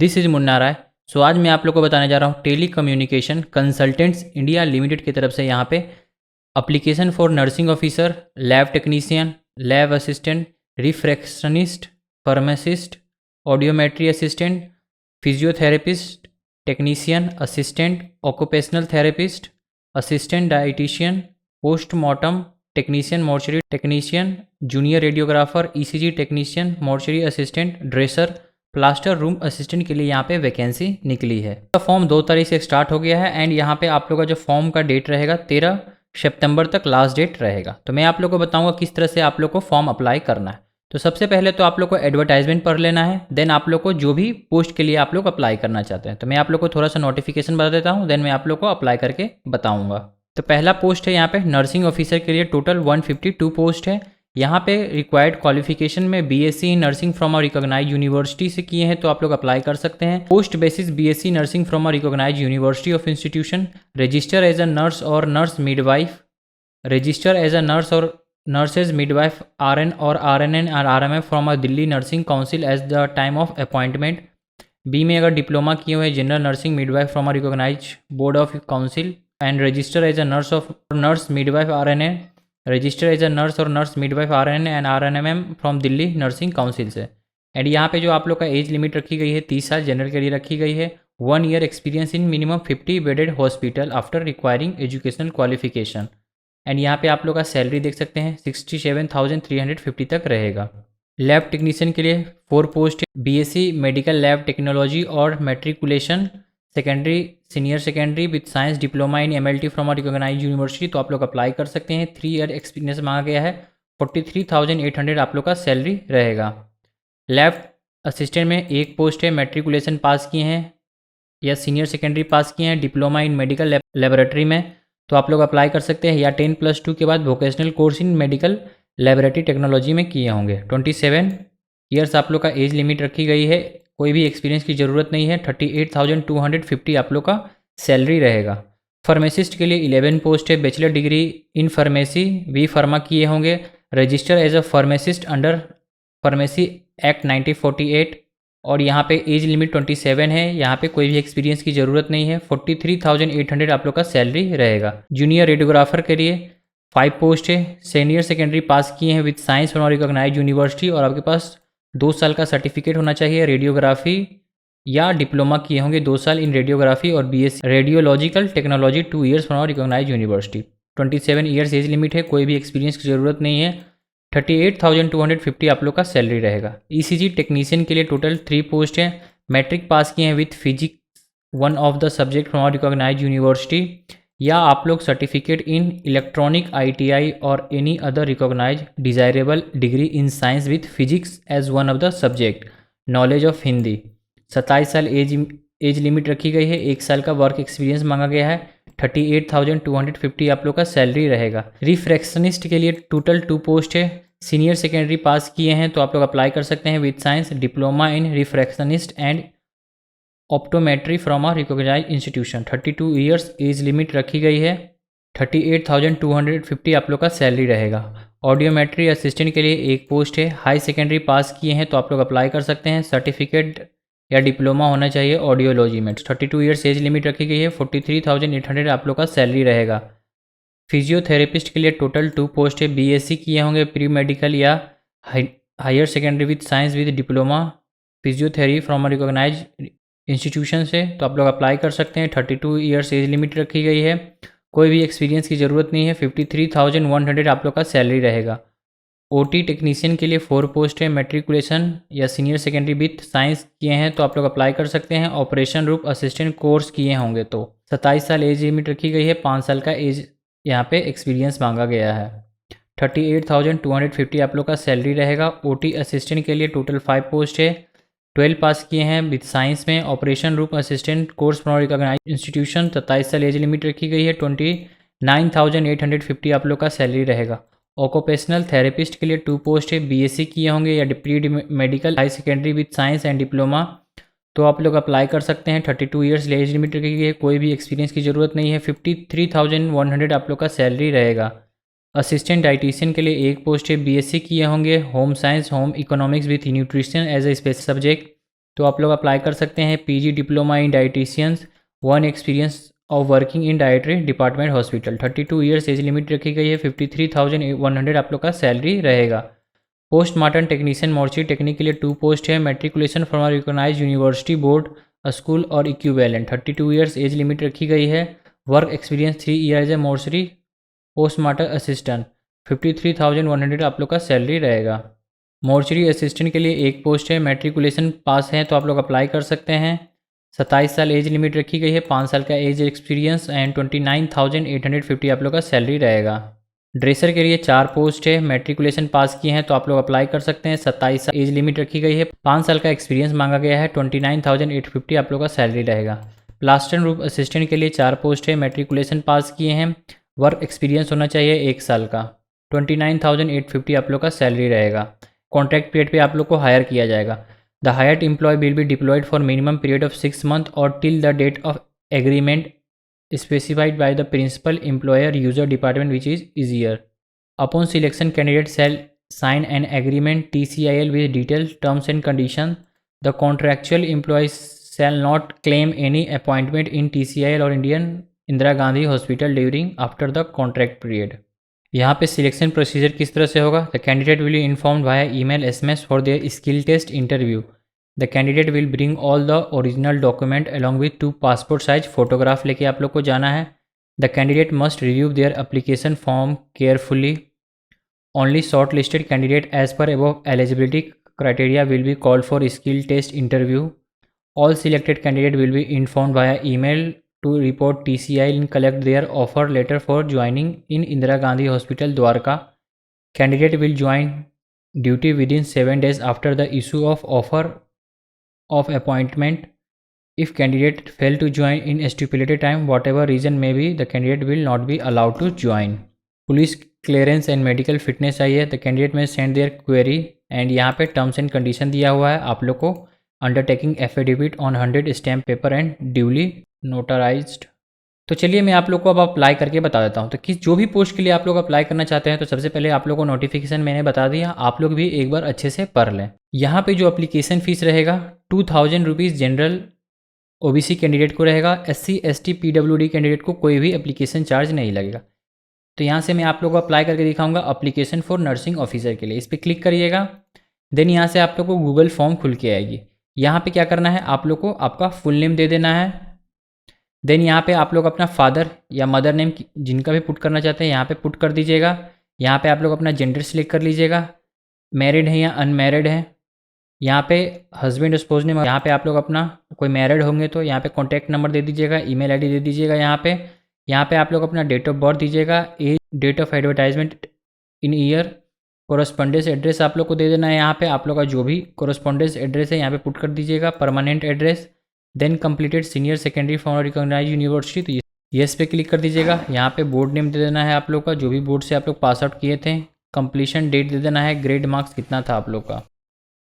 This is Munna Rai. So आज मैं आप लोग को बताने जा रहा हूँ telecommunication consultants India limited की तरफ से यहाँ पे application for nursing officer, lab technician, lab assistant, refractionist, pharmacist, audiometry assistant, physiotherapist, technician assistant, occupational therapist, assistant dietician, postmortem technician, mortuary technician, junior radiographer, ECG technician, mortuary assistant, dresser, plaster room assistant के लिए यहाँ पे vacancy निकली है। Form 2 तारीख से start हो गया है एंड यहाँ पे आप लोग का जो फॉर्म का डेट रहेगा 13 सितंबर तक लास्ट डेट रहेगा। तो मैं आप लोग को बताऊंगा किस तरह से आप लोग को फॉर्म अप्लाई करना है। तो सबसे पहले तो आप लोग को एडवर्टाइजमेंट पढ़ लेना है, देन आप लोग को जो भी पोस्ट के लिए आप लोग अप्लाई करना चाहते हैं। तो मैं आप लोग को थोड़ा सा नोटिफिकेशन बता देता हूँ, देन मैं आप लोग को अप्लाई करके बताऊँगा। तो पहला पोस्ट है यहाँ पे नर्सिंग ऑफिसर के लिए, टोटल 152 पोस्ट है। यहाँ पे रिक्वायर्ड क्वालिफिकेशन में BSc in nursing from a recognise university से किए हैं तो आप लोग अप्लाई कर सकते हैं। Post basis BSc nursing from a recognise university of institution, register as a nurse और nurse midwife, register as a nurse और नर्सेज मिडवाइफ आरएन और आरएनएन और RMF from a Delhi nursing council as the time of appointment. B में अगर diploma किए हुए general nursing midwife from a recognise board of council and register as a nurse of nurse midwife RNN, register as a nurse और nurse midwife RN and RNMM from Delhi nursing council से। And यहाँ पे जो आप लोग का as limit रखी गई है 30 साल जनरल के लिए रखी गई है। 1 year experience in minimum 50 bedded hospital after requiring educational qualification. And यहाँ पे आप लोग का सैलरी देख सकते हैं 67,350 तक रहेगा। लैब टेक्नीशियन के लिए 4 पोस्ट है, बीएससी मेडिकल लैब टेक्नोलॉजी और matriculation secondary senior secondary with science diploma in MLT from a recognise university तो आप लोग अप्लाई कर सकते हैं। 3 ईयर एक्सपीरियंस मांगा गया है। 43,800 आप लोग का सैलरी रहेगा। लैब असिस्टेंट में 1 पोस्ट है, मैट्रिकुलेशन पास किए हैं या सीनियर सेकेंडरी पास किए हैं डिप्लोमा इन मेडिकल लेबोरेटरी में तो आप लोग अप्लाई कर सकते हैं, या 10+2 के बाद vocational course in medical laboratory technology में किए होंगे। 27 ईयर्स आप लोग का एज लिमिट रखी गई है, कोई भी एक्सपीरियंस की ज़रूरत नहीं है। 38,250 आप लोग का सैलरी रहेगा। फार्मासिस्ट के लिए 11 पोस्ट है, bachelor degree in pharmacy B pharma किए होंगे, register as a pharmacist under pharmacy act 1948 और यहाँ पे एज लिमिट 27 है। यहाँ पे कोई भी एक्सपीरियंस की ज़रूरत नहीं है। 43,800 आप लोग का सैलरी रहेगा। जूनियर रेडियोग्राफर के लिए 5 पोस्ट है, सीनियर सेकेंडरी पास किए हैं with science from recognise university और आपके पास 2 साल का सर्टिफिकेट होना चाहिए रेडियोग्राफी या डिप्लोमा किए होंगे 2 साल इन रेडियोग्राफी और BSc radiological technology 2 years from recognise university. 27 years age limit है, कोई भी एक्सपीरियंस की ज़रूरत नहीं है। 38,250 आप लोग का सैलरी रहेगा। ईसीजी टेक्नीशियन के लिए टोटल 3 पोस्ट हैं, मैट्रिक पास किए हैं with physics 1 of the subject from recognise university या आप लोग सर्टिफिकेट इन इलेक्ट्रॉनिक आईटीआई और any other recognise desirable degree in science with physics as 1 of the subject, knowledge of Hindi. 27 साल as limit रखी गई है। 1 साल का वर्क एक्सपीरियंस मांगा गया है। 38,250 आप लोग का सैलरी रहेगा। रिफ्रैक्शनिस्ट के लिए टोटल 2 पोस्ट है, सीनियर सेकेंडरी पास किए हैं तो आप लोग अप्लाई कर सकते हैं with science diploma in refractionist and optometry from a recognise institution. 32 years age limit रखी गई है। 38,250 आप लोग का सैलरी रहेगा। ऑडियोमेट्री असिस्टेंट के लिए 1 पोस्ट है, हाई सेकेंडरी पास किए हैं तो आप लोग अप्लाई कर सकते हैं। सर्टिफिकेट या डिप्लोमा होना चाहिए ऑडियोलॉजी में। 32 ईयर्स एज लिमिट रखी गई है। 43,800 आप लोग का सैलरी रहेगा। फिजियोथेरेपिस्ट के लिए टोटल 2 पोस्ट है, बीएससी किए होंगे प्री मेडिकल या higher secondary with science with diploma physiotherapy from recognise institution से तो आप लोग अप्लाई कर सकते हैं। 32 ईयर्स एज लिमिट रखी गई है, कोई भी एक्सपीरियंस की ज़रूरत नहीं है। 53,100 आप लोग का सैलरी रहेगा। ओटी टेक्नीशियन के लिए 4 पोस्ट है, मैट्रिकुलेशन या सीनियर सेकेंडरी विथ साइंस किए हैं तो आप लोग अप्लाई कर सकते हैं। ऑपरेशन रूम असिस्टेंट कोर्स किए होंगे तो 27 साल एज लिमिट रखी गई है। 5 साल का एज यहाँ पे एक्सपीरियंस मांगा गया है। 38,250 आप लोग का सैलरी रहेगा। ओटी असिस्टेंट के लिए टोटल 5 पोस्ट है, 12 पास किए हैं विद साइंस में। Operation room assistant course from recognise institution. 27 साल एज लिमिट रखी गई है। 29,850 आप लोग का सैलरी रहेगा। ऑक्यूपेशनल थेरेपिस्ट के लिए 2 पोस्ट है, बीएससी किए होंगे या pre medical high secondary with science and diploma तो आप लोग अप्लाई कर सकते हैं। 32 ईयर्स एज लिमिट रखी गई है, कोई भी एक्सपीरियंस की ज़रूरत नहीं है। 53,100 आप लोग का सैलरी रहेगा। असिस्टेंट डाइटिशियन के लिए 1 पोस्ट है, बीएससी किए होंगे home science home economics with nutrition as a special subject तो आप लोग अप्लाई कर सकते हैं PG diploma in dieticians, 1 experience of working in dietary department hospital. 32 years age limit रखी गई है। 53,100 आप लोग का सैलरी रहेगा। पोस्टमार्टम टेक्नीशियन मोर्ची टेक्निक के लिए 2 पोस्ट है। Matriculation from recognise university board school और इक्विवेलेंट। 32 ईयर्स एज लिमिट रखी गई है। वर्क एक्सपीरियंस 3 ईयर्स है। मोर्चरी पोस्टमार्टम असिस्टेंट 53,100 आप लोग का सैलरी रहेगा। मोर्चरी असिस्टेंट के लिए 1 पोस्ट है। मेट्रिकुलेशन पास है तो आप लोग अप्लाई कर सकते हैं। 27 साल एज लिमिट रखी गई है। 5 साल का एज एक्सपीरियंस एंड 29,850 आप लोग का सैलरी रहेगा। ड्रेसर के लिए 4 पोस्ट है। मेट्रिकुलेशन पास किए हैं तो आप लोग अप्लाई कर सकते हैं। 27 साल एज लिमिट रखी गई है। 5 साल का एक्सपीरियंस मांगा गया है। 29,850 आप लोग का सैलरी रहेगा। प्लास्टर रूफ असिस्टेंट के लिए 4 पोस्ट है। मेट्रिकुलेशन पास किए हैं। वर्क एक्सपीरियंस होना चाहिए 1 साल का। 29,850 आप लोग का सैलरी रहेगा। कॉन्ट्रैक्ट पीरियड पे आप लोग को हायर किया जाएगा। The hired employ will be deployed for minimum period of 6 month और till the date of agreement specified by the principal employer user department which is easier. Upon selection, candidate shall sign an agreement TCIL with detailed terms and conditions. The contractual employee shall not claim any appointment in TCIL or Indian Indira Gandhi Hospital during after the contract period. यहाँ पे selection procedure किस तरह से होगा? The candidate will be informed via email SMS for their skill test interview. The candidate will bring all the original document along with 2 passport size photograph लेके आप लोग को जाना है। The candidate must review their application form carefully. Only short listed candidate as per above eligibility criteria will be called for skill test interview. All selected candidate will be informed via email to report TCIL and collect their offer letter for joining in Indira Gandhi Hospital Dwarka. Candidate will join duty within 7 days after the issue of offer of appointment. If candidate fail to join in a stipulated time, whatever reason may be, the candidate will not be allowed to join. Police clearance and medical fitness चाहिए। The candidate may send their query and यहाँ पे terms and condition दिया हुआ है आप लोग को। Undertaking affidavit on 100 stamp paper and duly notarized। तो चलिए मैं आप लोग को अब अप्लाई करके बता देता हूँ। तो किस जो भी पोस्ट के लिए आप लोग अप्लाई करना चाहते हैं तो सबसे पहले आप लोग को नोटिफिकेशन मैंने बता दिया, आप लोग भी एक बार अच्छे से पढ़ लें। यहाँ पे जो अप्लीकेशन फ़ीस रहेगा 2,000 रुपीज़ जनरल OBC कैंडिडेट को रहेगा। SC ST PWD कैंडिडेट को कोई भी एप्लीकेशन चार्ज नहीं लगेगा। तो यहाँ से मैं आप लोग को अप्लाई करके दिखाऊंगा अप्लीकेशन फॉर नर्सिंग ऑफिसर के लिए। इस पर क्लिक करिएगा। देन यहाँ से आप लोग को गूगल फॉर्म खुल के आएगी। यहाँ पे क्या करना है, आप लोग को आपका फुल नेम दे देना है। देन यहाँ पे आप लोग अपना फादर या मदर नेम जिनका भी पुट करना चाहते हैं यहाँ पे पुट कर दीजिएगा। यहाँ पे आप लोग अपना जेंडर सिलेक्ट कर लीजिएगा, मैरिड है या अनमैरिड है। यहाँ पे हस्बैंड स्पोज नेम, यहाँ पे आप लोग अपना कोई मैरिड होंगे तो यहाँ पे कॉन्टैक्ट नंबर दे दीजिएगा, ईमेल आईडी दे दीजिएगा। यहाँ पे आप लोग अपना डेट ऑफ बर्थ दीजिएगा, age, date of advertisement in year, correspondence address आप लोग को दे देना है। यहाँ पे आप लोग का जो भी कोरस्पॉन्डेंस एड्रेस है यहाँ पे पुट कर दीजिएगा, permanent address. Then completed senior secondary from recognise university, तो येस पे क्लिक कर दीजिएगा। यहाँ पे बोर्ड नेम दे देना है आप लोग का, जो भी बोर्ड से आप लोग पास आउट किए थे। कंप्लीशन डेट दे देना है, ग्रेड मार्क्स कितना था आप लोग का।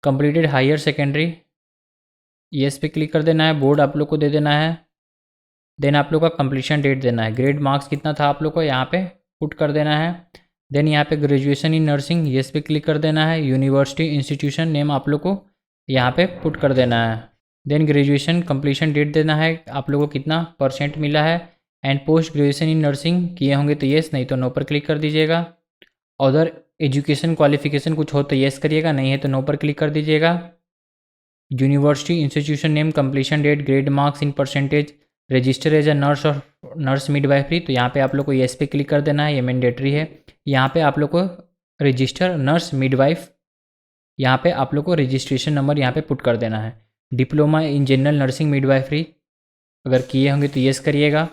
कंप्लीटेड हायर सेकेंडरी, येस पे क्लिक कर देना है। बोर्ड आप लोग को दे देना है। देन आप लोग का कंप्लीशन डेट देना है, ग्रेड मार्क्स कितना था आप लोग को यहाँ पे पुट कर देना है। देन यहाँ पे ग्रेजुएशन इन नर्सिंग, येस पे क्लिक कर देना है। यूनिवर्सिटी इंस्टीट्यूशन नेम आप लोग को यहाँ पे पुट कर देना है। देन ग्रेजुएशन कंप्लीशन डेट देना है, आप लोगों को कितना % मिला है। And post graduation in nursing किए होंगे तो येस, नहीं तो नो पर क्लिक कर दीजिएगा। अदर एजुकेशन क्वालिफिकेशन कुछ हो तो येस करिएगा, नहीं है तो नो पर क्लिक कर दीजिएगा। University institution name, completion date, grade marks in %, register as a nurse और नर्स मिडवाइफरी, तो यहाँ पे आप लोग को येस पे क्लिक कर देना है, ये मैंडेटरी है। यहाँ पे आप लोग को रजिस्टर नर्स मिडवाइफ, यहाँ पे आप लोग को रजिस्ट्रेशन नंबर यहाँ पे पुट कर देना है। Diploma in general nursing midwifery अगर किए होंगे तो येस करिएगा।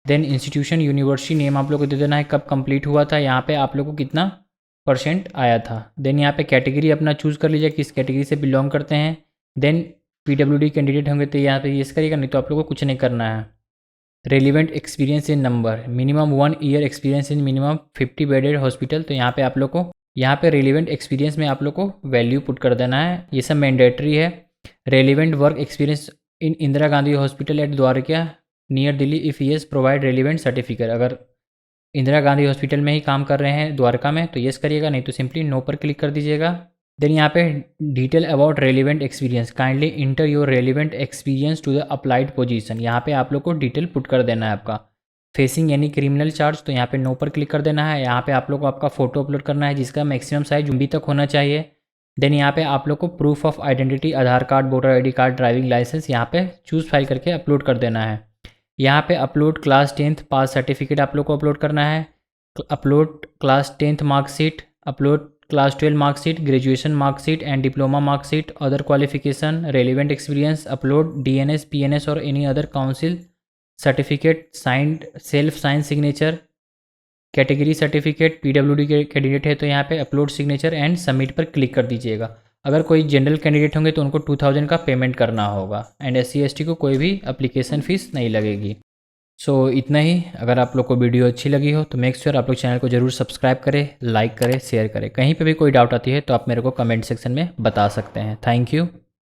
देन इंस्टीट्यूशन यूनिवर्सिटी नेम आप लोग को दे देना है, कब कंप्लीट हुआ था, यहाँ पे आप लोग को कितना % आया था। देन यहाँ पे कैटेगरी अपना चूज़ कर लीजिए, किस कैटेगरी से बिलोंग करते हैं। देन PWD कैंडिडेट होंगे तो यहाँ पे येस करिएगा, नहीं तो आप लोग को कुछ नहीं करना है। Relevant experience in number, minimum 1 year experience in minimum 50 bedded hospital, तो यहाँ पे आप लोग को यहाँ पे रेलिवेंट एक्सपीरियंस में आप लोग को वैल्यू पुट कर देना है, ये सब मैंडेटरी है। Relevant work experience in Indira Gandhi hospital eight Dwarka near Delhi if yes provide relevant certificate, अगर इंदिरा गांधी हॉस्पिटल में ही काम कर रहे हैं द्वारका में तो येस करिएगा, नहीं तो सिंपली नो पर क्लिक कर दीजिएगा। देन यहाँ पे detail about relevant experience, kindly enter your relevant experience to the applied position, यहाँ पे आप लोग को डिटेल पुट कर देना है आपका। फेसिंग एनी क्रिमिनल चार्ज, तो यहाँ पे नो पर क्लिक कर देना है। यहाँ पे आप लोग को आपका फोटो अपलोड करना है जिसका मैक्सिमम साइज बी तक होना चाहिए। देन यहाँ पे आप लोग को proof of identity, Aadhaar card, voter ID card, driving licence यहाँ पे चूज़ फाइल करके अपलोड कर देना है। यहाँ पे अपलोड क्लास 10th पास सर्टिफिकेट आप लोग को अपलोड करना है। Upload class 10th marksheet, upload class 12 marksheet, graduation marksheet and diploma marksheet, other qualification, relevant experience, upload DNS, PNS और any other council certificate, signed self sign signature, category certificate, पीडब्ल्यूडी के candidate है तो यहाँ पे upload signature and submit पर click कर दीजिएगा। अगर कोई जनरल कैंडिडेट होंगे तो उनको 2000 का पेमेंट करना होगा एंड SC/ST को कोई भी एप्लीकेशन फ़ीस नहीं लगेगी। सो इतना ही। अगर आप लोग को वीडियो अच्छी लगी हो तो मेक श्योर आप लोग चैनल को जरूर सब्सक्राइब करें, लाइक करें, शेयर करें। कहीं पे भी कोई डाउट आती है तो आप मेरे को कमेंट सेक्शन में बता सकते हैं। Thank you.